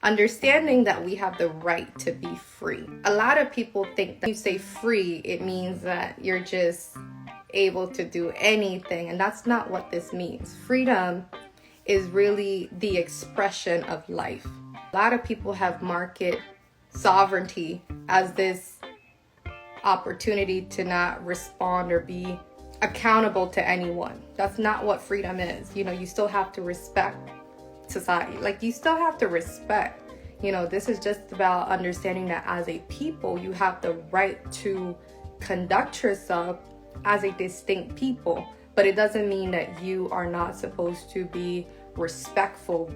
Understanding that we have the right to be free. A lot of people think that you say free, it means that you're just able to do anything, and that's not what this means. Freedom is really the expression of life. A lot of people have market sovereignty as this opportunity to not respond or be accountable to anyone. That's not what freedom is. You still have to respect society. Like, you still have to respect. This is just about understanding that as a people, you have the right to conduct yourself as a distinct people, but it doesn't mean that you are not supposed to be respectful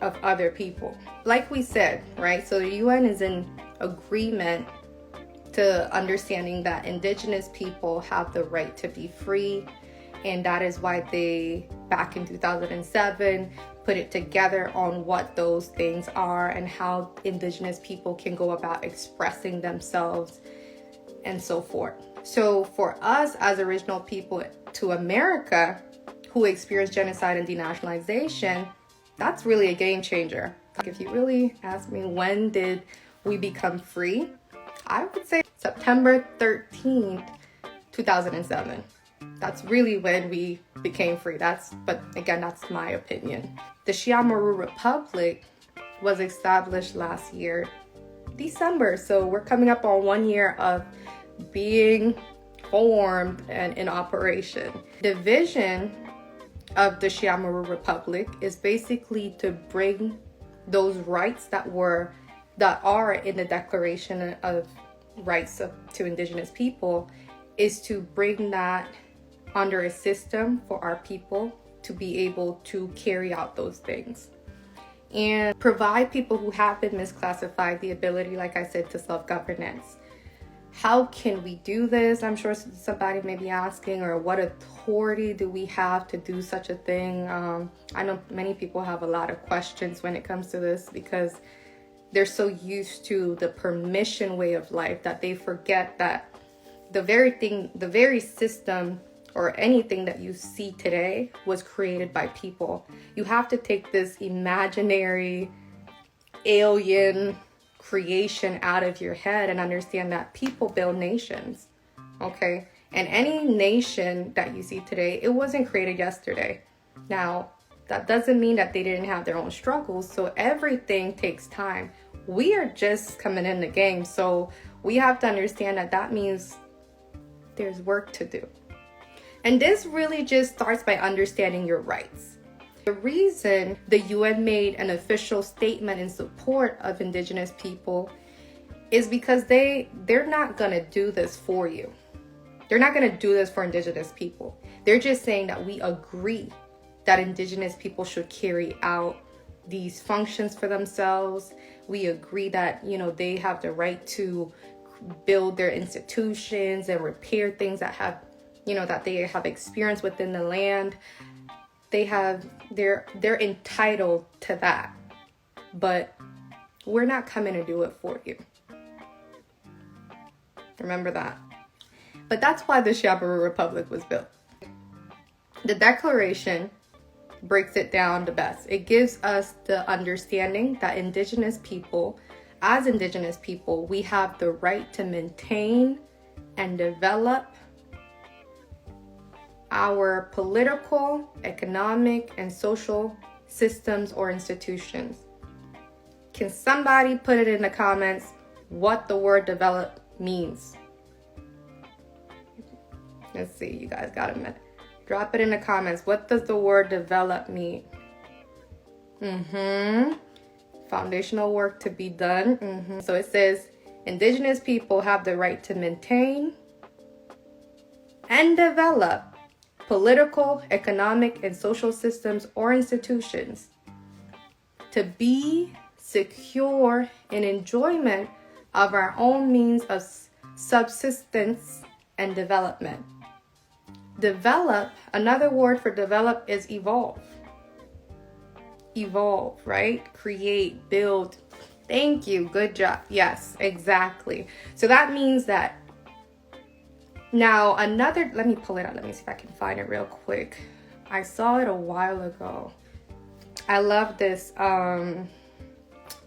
of other people. Like we said, right? So the UN is in agreement to understanding that indigenous people have the right to be free, and that is why they, back in 2007, put it together on what those things are and how indigenous people can go about expressing themselves and so forth. So for us as original people to America who experienced genocide and denationalization, that's really a game changer. If you really ask me, when did we become free? I would say September 13th, 2007. That's really when we became free. But again, that's my opinion. The Xi-Amaru Republic was established last year, December. So we're coming up on 1 year of being formed and in operation. The vision of the Xi-Amaru Republic is basically to bring those rights that are in the Declaration of Rights to Indigenous People, is to bring that under a system for our people to be able to carry out those things and provide people who have been misclassified the ability, like I said, to self-governance. How can we do this? I'm sure somebody may be asking, or what authority do we have to do such a thing? I know many people have a lot of questions when it comes to this because they're so used to the permission way of life that they forget that the very system or anything that you see today was created by people. You have to take this imaginary alien creation out of your head and understand that people build nations, okay? And any nation that you see today, it wasn't created yesterday. Now, that doesn't mean that they didn't have their own struggles, so everything takes time. We are just coming in the game, so we have to understand that means there's work to do. And this really just starts by understanding your rights. The reason the UN made an official statement in support of indigenous people is because they're not going to do this for you. They're not going to do this for indigenous people. They're just saying that we agree that indigenous people should carry out these functions for themselves. We agree that, they have the right to build their institutions and repair things that they have experienced within the land. They're entitled to that, but we're not coming to do it for you. Remember that. But that's why the Xi-Amaru Republic was built. The Declaration breaks it down the best. It gives us the understanding that indigenous people, we have the right to maintain and develop our political, economic, and social systems or institutions. Can somebody put it in the comments what the word develop means? Let's see, you guys got a minute. Drop it in the comments. What does the word develop mean? Foundational work to be done. So it says, indigenous people have the right to maintain and develop political, economic, and social systems or institutions, to be secure in enjoyment of our own means of subsistence and development. Develop, another word for develop is evolve. Evolve, right? Create, build. Thank you. Good job. Yes, exactly. So that means that now let me pull it out. Let me see if I can find it real quick. I saw it a while ago. I love this. I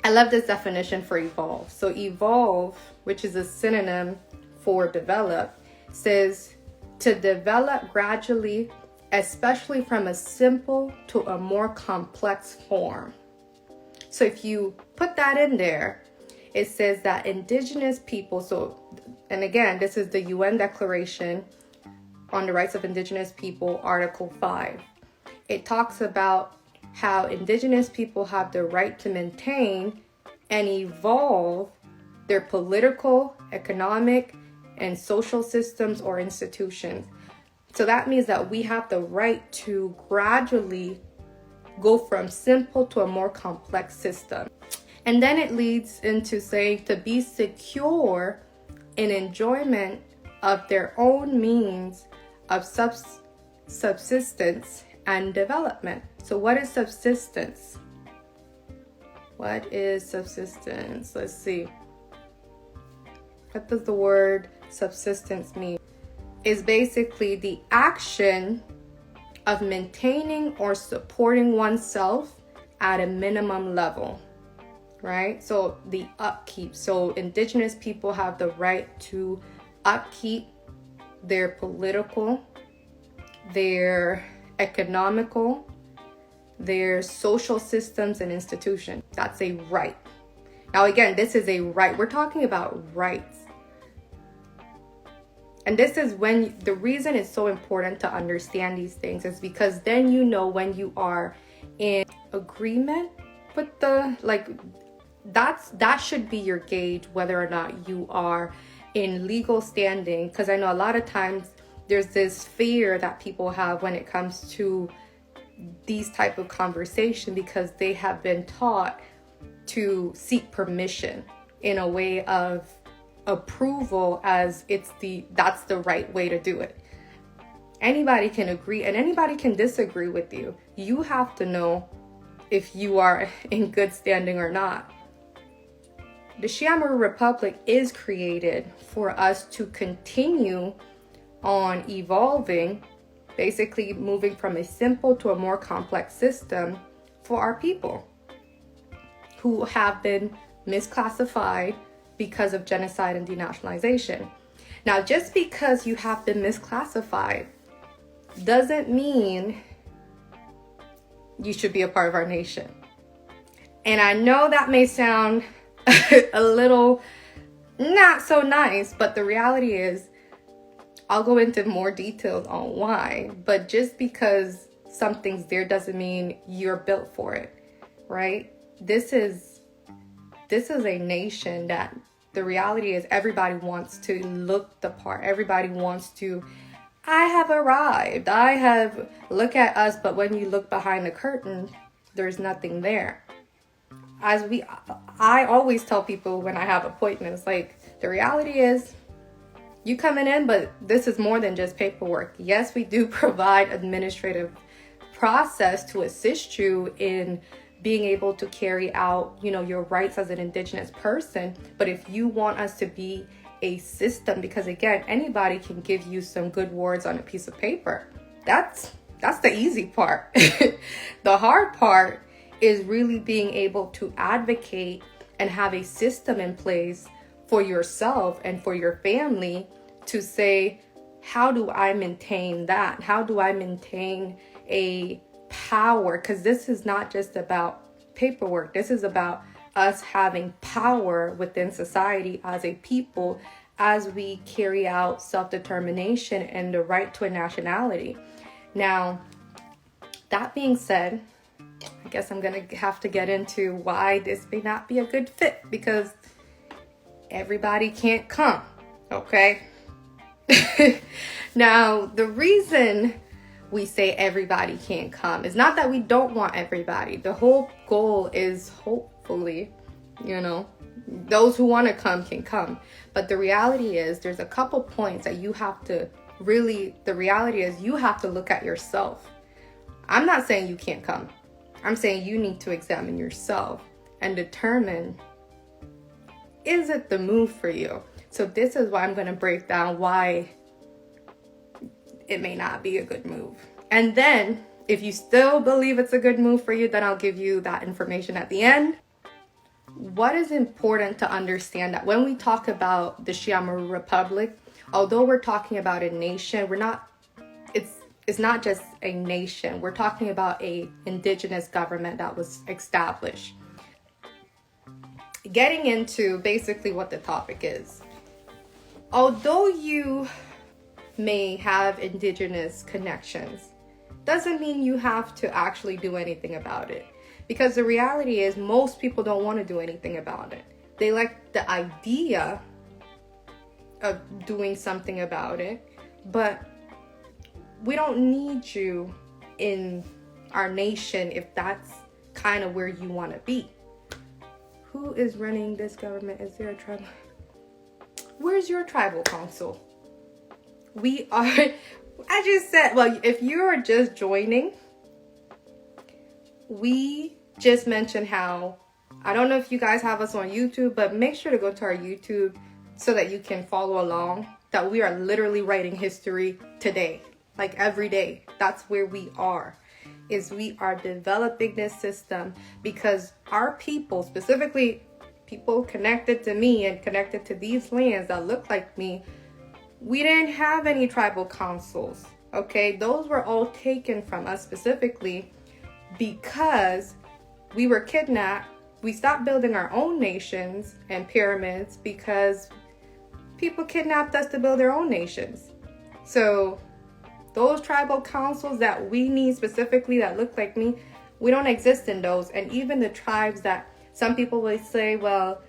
I love this definition for evolve. So evolve, which is a synonym for develop, says to develop gradually, especially from a simple to a more complex form. So if you put that in there, it says that indigenous people, and again, this is the UN Declaration on the Rights of Indigenous People, Article 5. It talks about how indigenous people have the right to maintain and evolve their political, economic, and social systems or institutions. So that means that we have the right to gradually go from simple to a more complex system. And then it leads into saying to be secure in enjoyment of their own means of subsistence and development. So what is subsistence? What is subsistence? Let's see. What does the word subsistence mean? It's basically the action of maintaining or supporting oneself at a minimum level, right? So the upkeep. So indigenous people have the right to upkeep their political, their economical, their social systems and institutions. That's a right. Now again, this is a right. We're talking about rights. And this is when the reason it's so important to understand these things is because then you know when you are in agreement with that should be your gauge whether or not you are in legal standing. Because I know a lot of times there's this fear that people have when it comes to these type of conversation because they have been taught to seek permission in a way of approval as that's the right way to do it. Anybody can agree and anybody can disagree with you. You have to know if you are in good standing or not. The Xi-Amaru Republic is created for us to continue on evolving, basically moving from a simple to a more complex system for our people who have been misclassified because of genocide and denationalization. Now, just because you have been misclassified doesn't mean you should be a part of our nation. And I know that may sound a little not so nice, but the reality is, I'll go into more details on why, but just because something's there doesn't mean you're built for it, right? This is a nation that the reality is everybody wants to look the part. Everybody wants to, I have arrived. Look at us. But when you look behind the curtain, there's nothing there. I always tell people when I have appointments, like the reality is you coming in, but this is more than just paperwork. Yes, we do provide administrative process to assist you in being able to carry out, your rights as an indigenous person. But if you want us to be a system, because again, anybody can give you some good words on a piece of paper. That's the easy part. The hard part is really being able to advocate and have a system in place for yourself and for your family to say, how do I maintain that? How do I maintain a power? Because this is not just about paperwork. This is about us having power within society as a people as we carry out self-determination and the right to a nationality. Now, that being said, I guess I'm going to have to get into why this may not be a good fit, because everybody can't come, okay? Now, the reason we say everybody can't come is not that we don't want everybody. The whole goal is hopefully, those who want to come can come. But the reality is there's a couple points that you have to the reality is you have to look at yourself. I'm not saying you can't come. I'm saying you need to examine yourself and determine, is it the move for you? So this is why I'm going to break down why it may not be a good move. And then if you still believe it's a good move for you, then I'll give you that information at the end. what is important to understand that when we talk about the Xi-Amaru Republic, although we're talking about a nation, it's not just a nation. We're talking about a indigenous government that was established. Getting into basically what the topic is. Although you may have indigenous connections, doesn't mean you have to actually do anything about it. Because the reality is most people don't want to do anything about it. They like the idea of doing something about it, but we don't need you in our nation if that's kind of where you want to be. Who is running this government? Is there a tribal? Where's your tribal council? We are, I just said, well, if you're just joining, we just mentioned how, I don't know if you guys have us on YouTube, but make sure to go to our YouTube so that you can follow along, that we are literally writing history today, like every day. That's where we are, is we are developing this system because our people, specifically people connected to me and connected to these lands that look like me, we didn't have any tribal councils, okay? Those were all taken from us specifically because we were kidnapped. We stopped building our own nations and pyramids because people kidnapped us to build their own nations. So those tribal councils that we need specifically that look like me, we don't exist in those. And even the tribes that some people will say, well,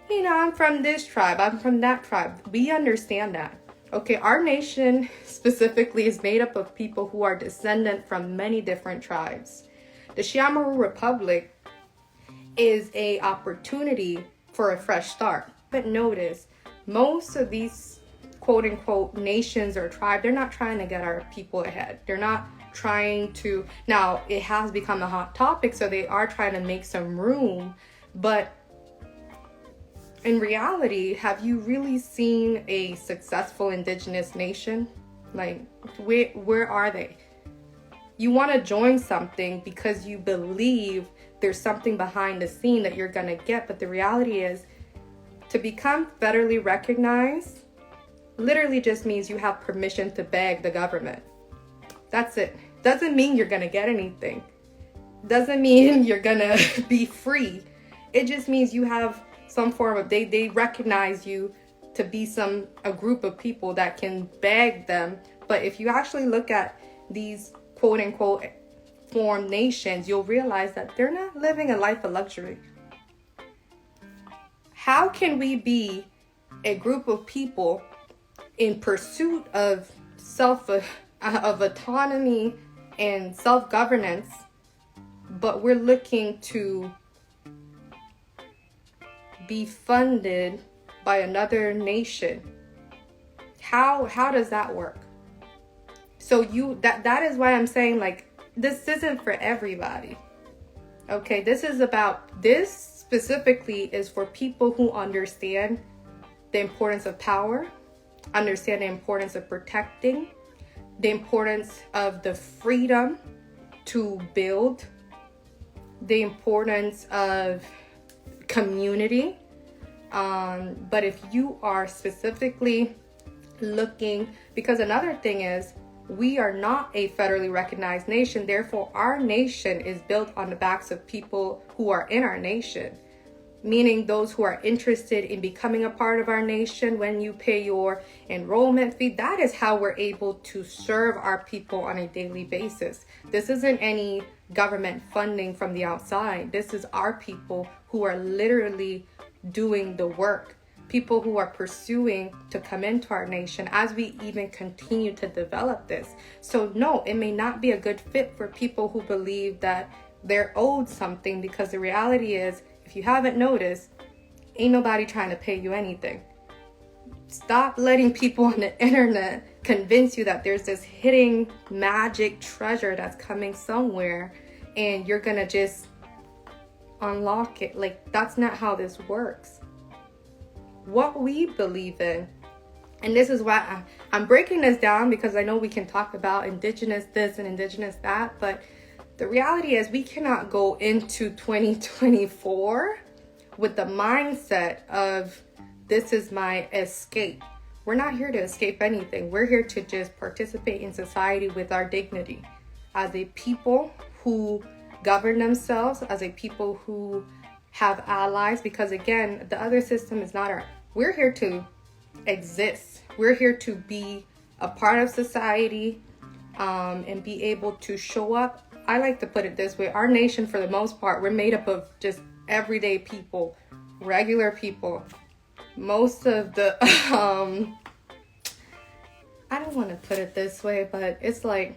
you know, I'm from this tribe, I'm from that tribe. We understand that. Okay, our nation specifically is made up of people who are descendant from many different tribes. The Xi-Amaru Republic is a opportunity for a fresh start. But notice, most of these quote unquote nations or tribes, they're not trying to get our people ahead. They're not trying to, now it has become a hot topic, so they are trying to make some room. But in reality, have you really seen a successful indigenous nation? Like, where are they? You want to join something because you believe there's something behind the scene that you're going to get. But the reality is, to become federally recognized literally just means you have permission to beg the government. That's it. Doesn't mean you're going to get anything. Doesn't mean you're going to be free. It just means you have some form of, they recognize you to be a group of people that can beg them. But if you actually look at these quote unquote formed nations, you'll realize that they're not living a life of luxury. How can we be a group of people in pursuit of autonomy and self-governance, but we're looking to be funded by another nation? How does that work? So that is why I'm saying, like, this isn't for everybody. Okay, this specifically is for people who understand the importance of power, understand the importance of protecting, the importance of the freedom to build, the importance of community. But if you are specifically looking, because another thing is, we are not a federally recognized nation. Therefore, our nation is built on the backs of people who are in our nation, meaning those who are interested in becoming a part of our nation. When you pay your enrollment fee, that is how we're able to serve our people on a daily basis. This isn't any government funding from the outside. This is our people who are literally doing the work. People who are pursuing to come into our nation as we even continue to develop this. So no, it may not be a good fit for people who believe that they're owed something, because the reality is, if you haven't noticed, ain't nobody trying to pay you anything. Stop letting people on the internet convince you that there's this hidden magic treasure that's coming somewhere and you're gonna just unlock it. Like, that's not how this works. What we believe in, and this is why I'm breaking this down, because I know we can talk about indigenous this and indigenous that, but the reality is we cannot go into 2024 with the mindset of this is my escape. We're not here to escape anything. We're here to just participate in society with our dignity as a people who govern themselves, as a people who have allies, because again, the other system is not we're here to exist. We're here to be a part of society, and be able to show up. I like to put it this way. Our nation, for the most part, we're made up of just everyday people, regular people. Most of the, I don't want to put it this way, but it's like